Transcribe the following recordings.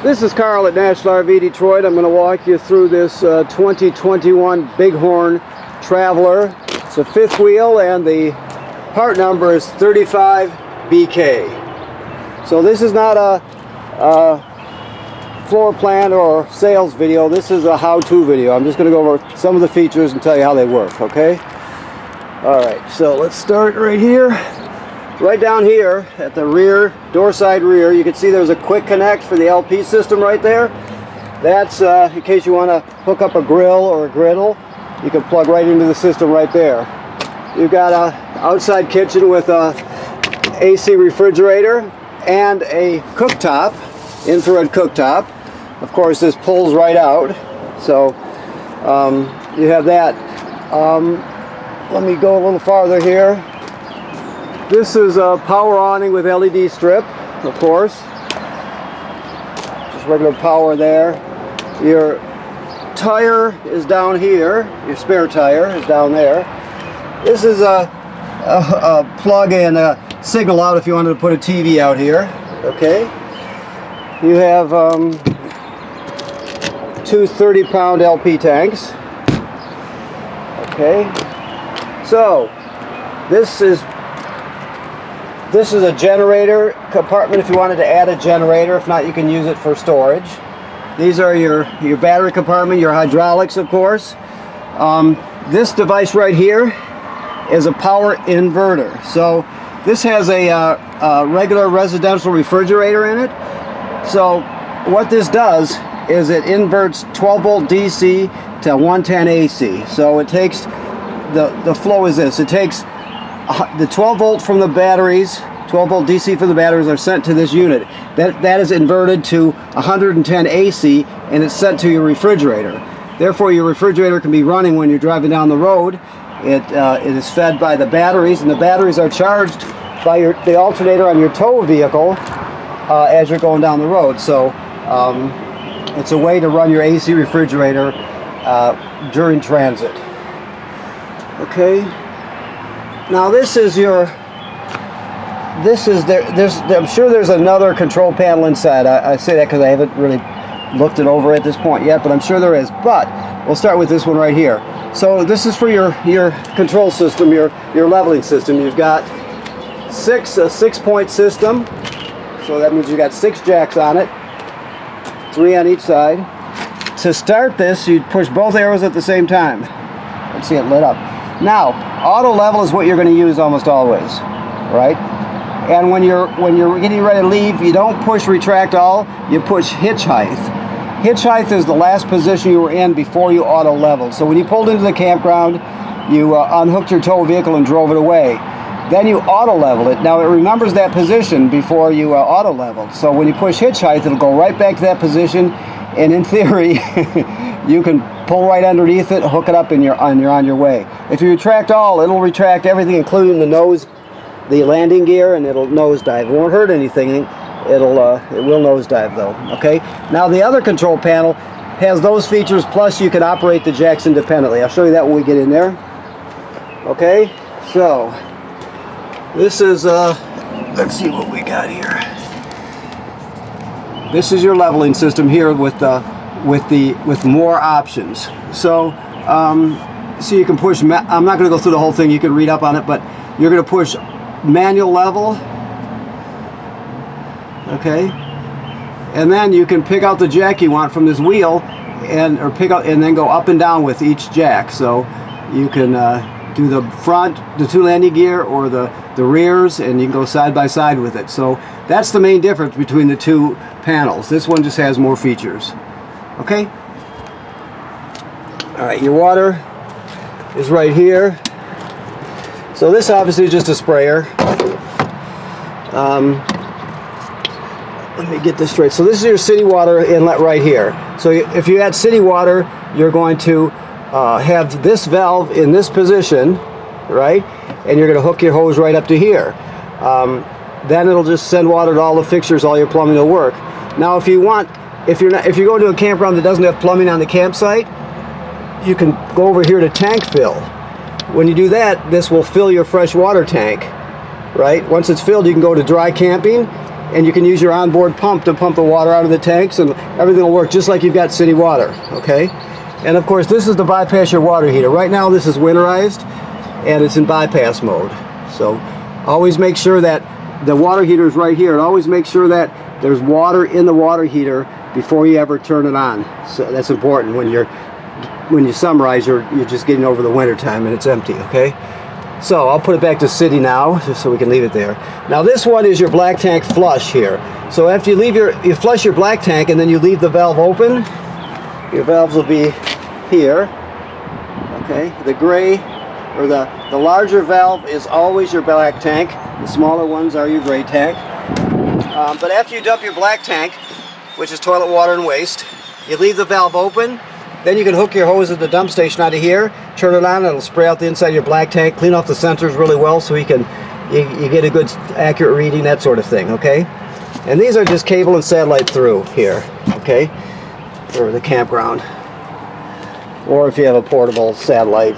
This is Carl at National RV Detroit. I'm going to walk you through this 2021 BigHorn Traveler. It's a fifth wheel and the part number is 35BK. So this is not a floor plan or sales video. This is a how-to video. I'm just going to go over some of the features and tell you how they work, okay? Alright, so let's start right here. Right down here at the rear, door side rear, you can see there's a quick connect for the LP system right there. That's in case you want to hook up a grill or a griddle, you can plug right into the system right there. You've got a outside kitchen with a AC refrigerator and a cooktop, infrared cooktop. Of course, this pulls right out, so you have that. Let me go a little farther here. This is a power awning with LED strip, of course. Just regular power there. Your tire is down here. Your spare tire is down there. This is a plug and a signal out if you wanted to put a TV out here. Okay. You have two 30-pound LP tanks. Okay. So this is a generator compartment if you wanted to add a generator. If not, you can use it for storage. These are your battery compartment, your hydraulics, of course. This device right here is a power inverter. So this has a regular residential refrigerator in it. So what this does is it inverts 12 volt DC to 110 AC. So it takes, the flow is this, it takes the 12 volt from the batteries, 12 volt DC from the batteries are sent to this unit. That is inverted to 110 AC and it's sent to your refrigerator. Therefore, your refrigerator can be running when you're driving down the road. It is fed by the batteries, and the batteries are charged by the alternator on your tow vehicle as you're going down the road. So it's a way to run your AC refrigerator during transit. Okay. Now this is I'm sure there's another control panel inside. I say that because I haven't really looked it over at this point yet, but I'm sure there is. But we'll start with this one right here. So this is for your control system, your leveling system. You've got a 6-point system. So that means you got 6 jacks on it, 3 on each side. To start this, you push both arrows at the same time. Let's see it lit up. Now, auto level is what you're going to use almost always, right? And when you're getting ready to leave, you don't push retract all, you push hitch height. Hitch height is the last position you were in before you auto leveled. So when you pulled into the campground, you unhooked your tow vehicle and drove it away. Then you auto level it. Now it remembers that position before you auto leveled. So when you push hitch height, it'll go right back to that position, and in theory, you can pull right underneath it, hook it up, and you're on your way. If you retract all, it'll retract everything, including the nose, the landing gear, and it'll nosedive. It won't hurt anything. It will nosedive though. Okay. Now the other control panel has those features, plus you can operate the jacks independently. I'll show you that when we get in there. Okay. So this is let's see what we got here. This is your leveling system here with more options. So so you can push, I'm not going to go through the whole thing, you can read up on it, but you're going to push manual level, okay, and then you can pick out the jack you want from this wheel and then go up and down with each jack. So you can do the front, the 2 landing gear, or the rears, and you can go side by side with it. So that's the main difference between the two panels. This one just has more features. Okay. All right, your water is right here. So this obviously is just a sprayer. Let me get this straight. So this is your city water inlet right here. So if you add city water, you're going to have this valve in this position, right? And you're going to hook your hose right up to here. Then it'll just send water to all the fixtures, all your plumbing will work. Now if you're going to a campground that doesn't have plumbing on the campsite, you can go over here to tank fill. When you do that, this will fill your fresh water tank, right? Once it's filled, you can go to dry camping, and you can use your onboard pump to pump the water out of the tanks, and everything will work just like you've got city water, okay? And of course, this is to bypass your water heater. Right now, this is winterized, and it's in bypass mode. So always make sure that the water heater is right here, and always make sure that there's water in the water heater before you ever turn it on. So that's important. When you summarize, you're just getting over the winter time and it's empty, okay? So I'll put it back to city now, just so we can leave it there. Now this one is your black tank flush here. So after you flush your black tank and then you leave the valve open, your valves will be here, okay? The gray, or the larger valve is always your black tank. The smaller ones are your gray tank. But after you dump your black tank, which is toilet water and waste, you leave the valve open. Then you can hook your hose at the dump station out of here, turn it on, and it'll spray out the inside of your black tank, clean off the sensors really well so you get a good accurate reading, that sort of thing, okay? And these are just cable and satellite through here, okay? For the campground. Or if you have a portable satellite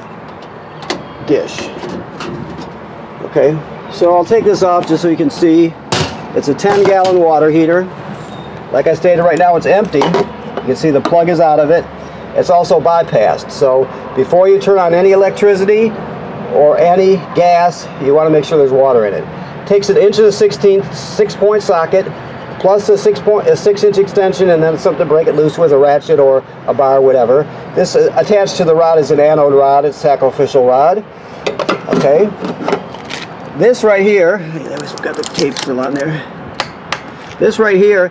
dish. Okay, so I'll take this off just so you can see. It's a 10-gallon water heater. Like I stated, right now it's empty. You can see the plug is out of it. It's also bypassed. So before you turn on any electricity or any gas, you want to make sure there's water in it. It takes an 1/16 6-point socket plus a 6-inch extension, and then something to break it loose with, a ratchet or a bar, whatever. This attached to the rod is an anode rod. It's a sacrificial rod. Okay. This right here, we've got the tape still on there. This right here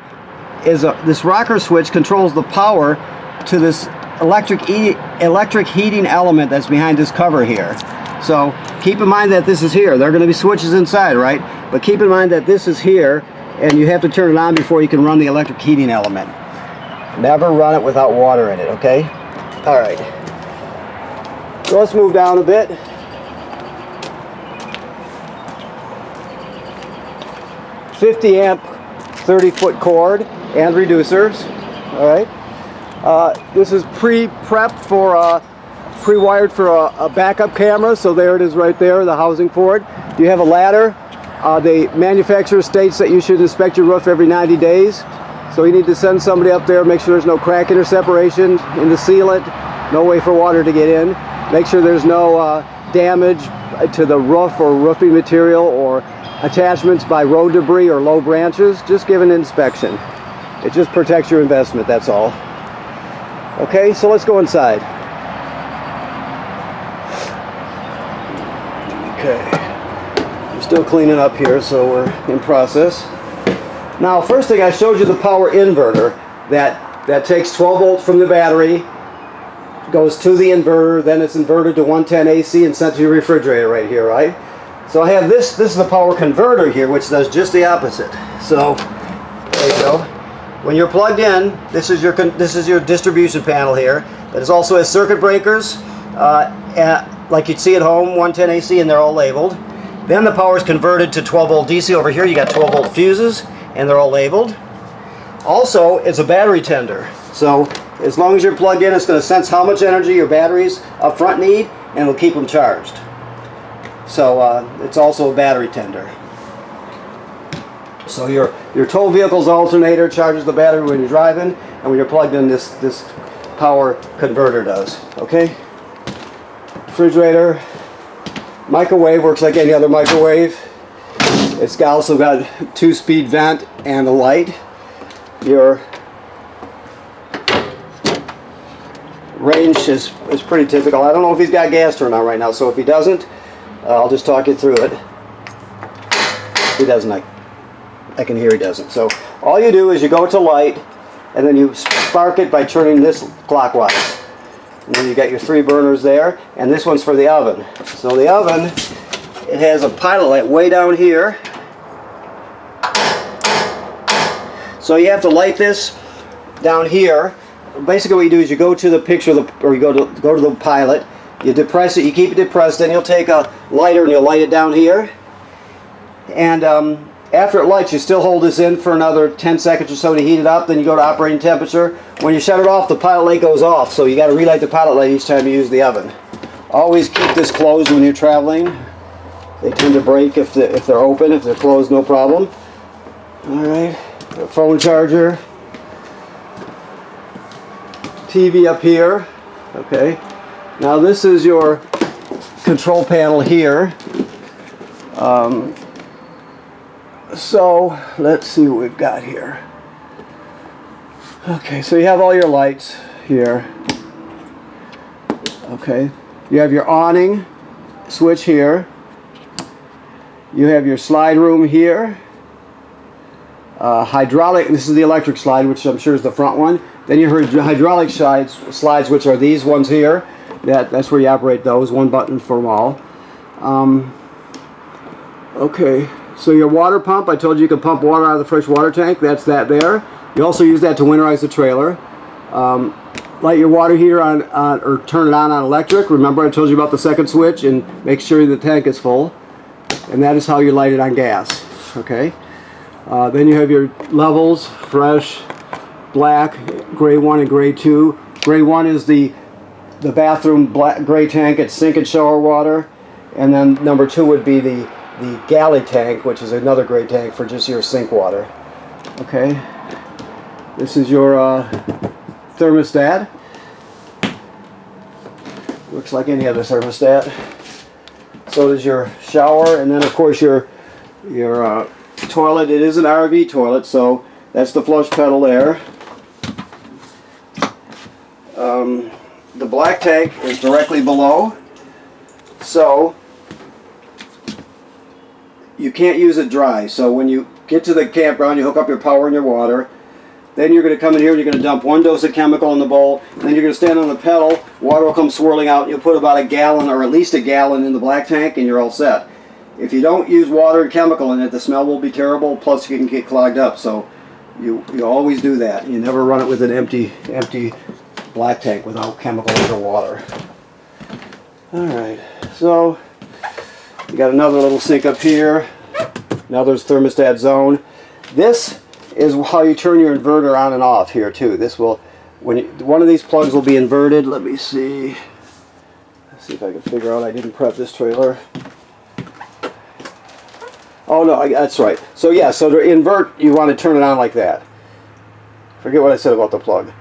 is this rocker switch controls the power to this electric heating element that's behind this cover here. So keep in mind that this is here. There are going to be switches inside, right? But keep in mind that this is here, and you have to turn it on before you can run the electric heating element. Never run it without water in it, okay? All right. So let's move down a bit. 50 amp 30-foot cord and reducers. All right. This is pre-prepped for pre-wired for a backup camera, so there it is right there, the housing for it. You have a ladder. The manufacturer states that you should inspect your roof every 90 days, so you need to send somebody up there, make sure there's no cracking or separation in the sealant, no way for water to get in. Make sure there's no damage to the roof or roofing material or attachments by road debris or low branches. Just give an inspection. It just protects your investment, that's all. Okay, so let's go inside. Okay, I'm still cleaning up here, so we're in process. Now, first thing, I showed you the power inverter that takes 12 volts from the battery, goes to the inverter, then it's inverted to 110 AC and sent to your refrigerator right here, right? So I have this is the power converter here, which does just the opposite. So there you go. When you're plugged in, this is your distribution panel here. It also has circuit breakers, like you'd see at home, 110 AC, and they're all labeled. Then the power is converted to 12 volt DC over here. You got 12 volt fuses, and they're all labeled. Also, it's a battery tender. So as long as you're plugged in, it's going to sense how much energy your batteries up front need, and it'll keep them charged. So it's also a battery tender. So your tow vehicle's alternator charges the battery when you're driving, and when you're plugged in, this power converter does. Okay. Refrigerator, microwave works like any other microwave. It's also got 2-speed vent and a light. Your range is pretty typical. I don't know if he's got gas turned on right now, so if he doesn't, I'll just talk you through it. If he doesn't, I can hear he doesn't. So all you do is you go to light, and then you spark it by turning this clockwise. And then you got your 3 burners there, and this one's for the oven. So the oven, it has a pilot light way down here. So you have to light this down here. Basically what you do is you go to the picture, or you go to the pilot, you depress it, you keep it depressed, then you'll take a lighter and you'll light it down here. And after it lights, you still hold this in for another 10 seconds or so to heat it up. Then you go to operating temperature. When you shut it off, the pilot light goes off. So you got to relight the pilot light each time you use the oven. Always keep this closed when you're traveling. They tend to break if they're open. If they're closed, no problem. Alright, phone charger, TV up here. Okay, now this is your control panel here. So let's see what we've got here. Okay, so you have all your lights here. Okay, you have your awning switch here. You have your slide room here. Hydraulic, this is the electric slide, which I'm sure is the front one. Then you heard hydraulic slides, which are these ones here. That's where you operate those, one button for them all. Okay, so your water pump, I told you can pump water out of the fresh water tank. That's that there. You also use that to winterize the trailer. Light your water heater on or turn it on electric. Remember I told you about the second switch, and make sure the tank is full. And that is how you light it on gas. Okay. Then you have your levels: fresh, black, gray 1 and gray 2. Gray 1 is the bathroom gray tank. It's sink and shower water. And then number 2 would be the galley tank, which is another gray tank for just your sink water. Okay. This is your thermostat. Looks like any other thermostat. So does your shower, and then of course your toilet. It is an RV toilet, so that's the flush pedal there. The black tank is directly below, so you can't use it dry. So when you get to the campground, you hook up your power and your water. Then you're going to come in here and you're going to dump 1 dose of chemical in the bowl. And then you're going to stand on the pedal. Water will come swirling out. You'll put about a gallon or at least a gallon in the black tank, and you're all set. If you don't use water and chemical in it, the smell will be terrible. Plus, you can get clogged up. So you always do that. You never run it with an empty black tank without chemicals or water. All right. So you got another little sink up here. Now there's thermostat zone. This is how you turn your inverter on and off here too. This will, one of these plugs will be inverted. Let me see. Let's see if I can figure out. I didn't prep this trailer. Oh no, that's right. So yeah, so to invert, you want to turn it on like that. Forget what I said about the plug.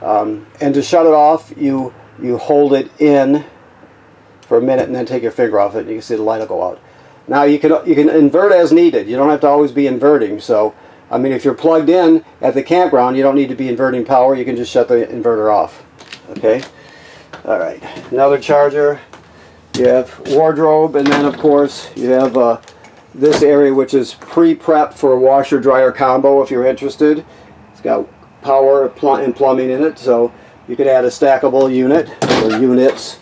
And to shut it off, you hold it in for a minute and then take your finger off it, and you can see the light will go out. Now you can invert as needed. You don't have to always be inverting. So I mean, if you're plugged in at the campground, you don't need to be inverting power. You can just shut the inverter off. Okay? All right. Another charger. You have wardrobe, and then, of course, you have this area, which is pre-prepped for a washer-dryer combo if you're interested. It's got power and plumbing in it, so you could add a stackable unit or units.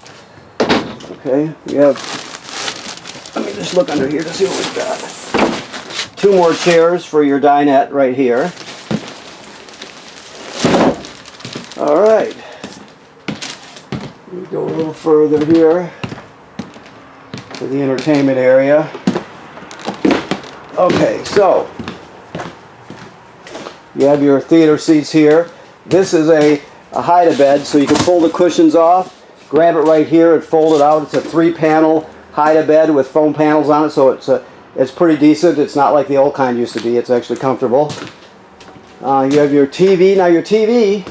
Okay? You have, let me just look under here to see what we've got. 2 more chairs for your dinette right here. All right. We go a little further here to the entertainment area. Okay, so you have your theater seats here. This is a hide-a-bed, so you can pull the cushions off, grab it right here and fold it out. It's a 3-panel hide-a-bed with foam panels on it, so it's pretty decent. It's not like the old kind used to be. It's actually comfortable. You have your TV. Now your TV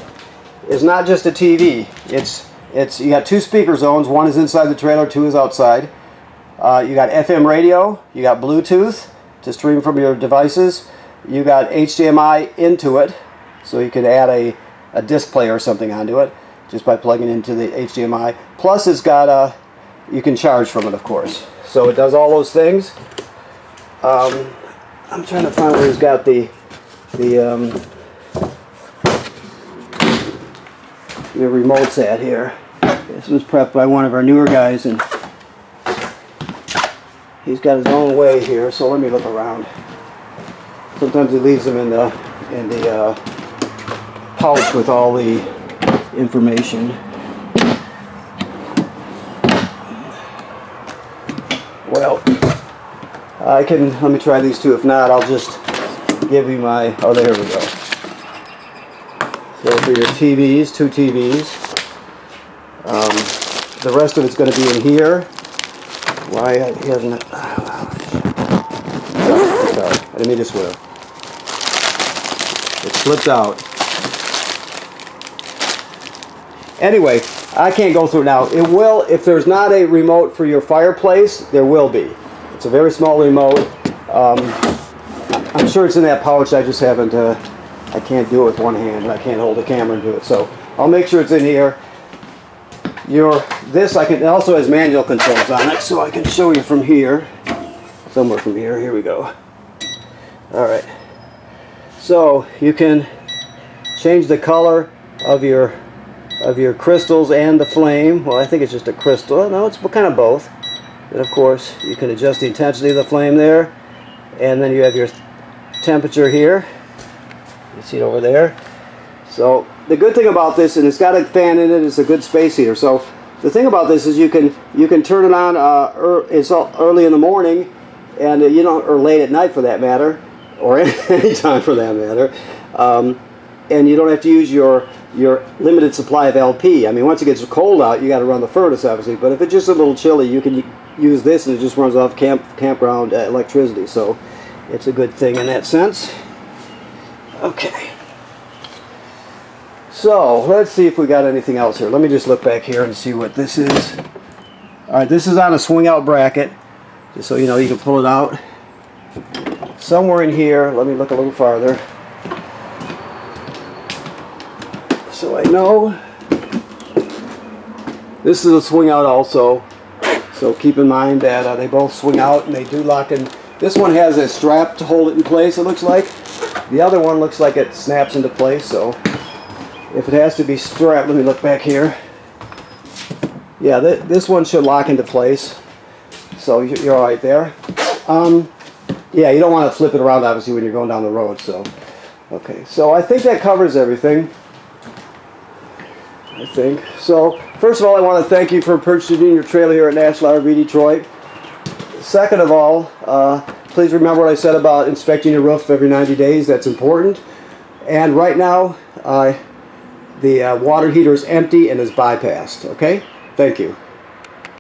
is not just a TV. You got 2 speaker zones. 1 is inside the trailer, 2 is outside. You got FM radio. You got Bluetooth to stream from your devices. You got HDMI into it, so you could add a disc player or something onto it just by plugging into the HDMI. Plus, it's got you can charge from it, of course. So it does all those things. I'm trying to find where he's got the remotes at here. This was prepped by one of our newer guys, and he's got his own way here. So let me look around. Sometimes he leaves them in the pouch with all the information. Well, let me try these 2. If not, I'll just give you my, oh, there we go. So for your TVs, 2 TVs. The rest of it's going to be in here. Why he hasn't, sorry, I didn't mean to swear. slipped out. Anyway, I can't go through it now. It will, if there's not a remote for your fireplace, there will be. It's a very small remote. I'm sure it's in that pouch. I just haven't, I can't do it with one hand. I can't hold the camera and do it. So I'll make sure it's in here. This I can, it also has manual controls on it, so I can show you from here. Somewhere from here. Here we go. Alright. So you can change the color of your crystals and the flame. Well, I think it's just a crystal. No, it's kind of both. And of course, you can adjust the intensity of the flame there. And then you have your temperature here. You see it over there. So the good thing about this, and it's got a fan in it, it's a good space heater. So the thing about this is you can turn it on it's early in the morning, and you know, or late at night for that matter, or any time for that matter. And you don't have to use your limited supply of LP. I mean, once it gets cold out, you got to run the furnace, obviously. But if it's just a little chilly, you can use this, and it just runs off campground electricity. So it's a good thing in that sense. Okay. So let's see if we got anything else here. Let me just look back here and see what this is. All right, this is on a swing out bracket, just so you know you can pull it out. Somewhere in here, let me look a little farther. So I know this is a swing out also, so keep in mind that they both swing out and they do lock in. This one has a strap to hold it in place, it looks like. The other one looks like it snaps into place, so if it has to be strapped, let me look back here. Yeah, this one should lock into place, so you're all right there. Yeah, you don't want to flip it around obviously when you're going down the road. So okay, so I think that covers everything. I think so. First of all, I want to thank you for purchasing your trailer here at National RV Detroit. Second of all, please remember what I said about inspecting your roof every 90 days. That's important. And right now, the water heater is empty and is bypassed. Okay? Thank you.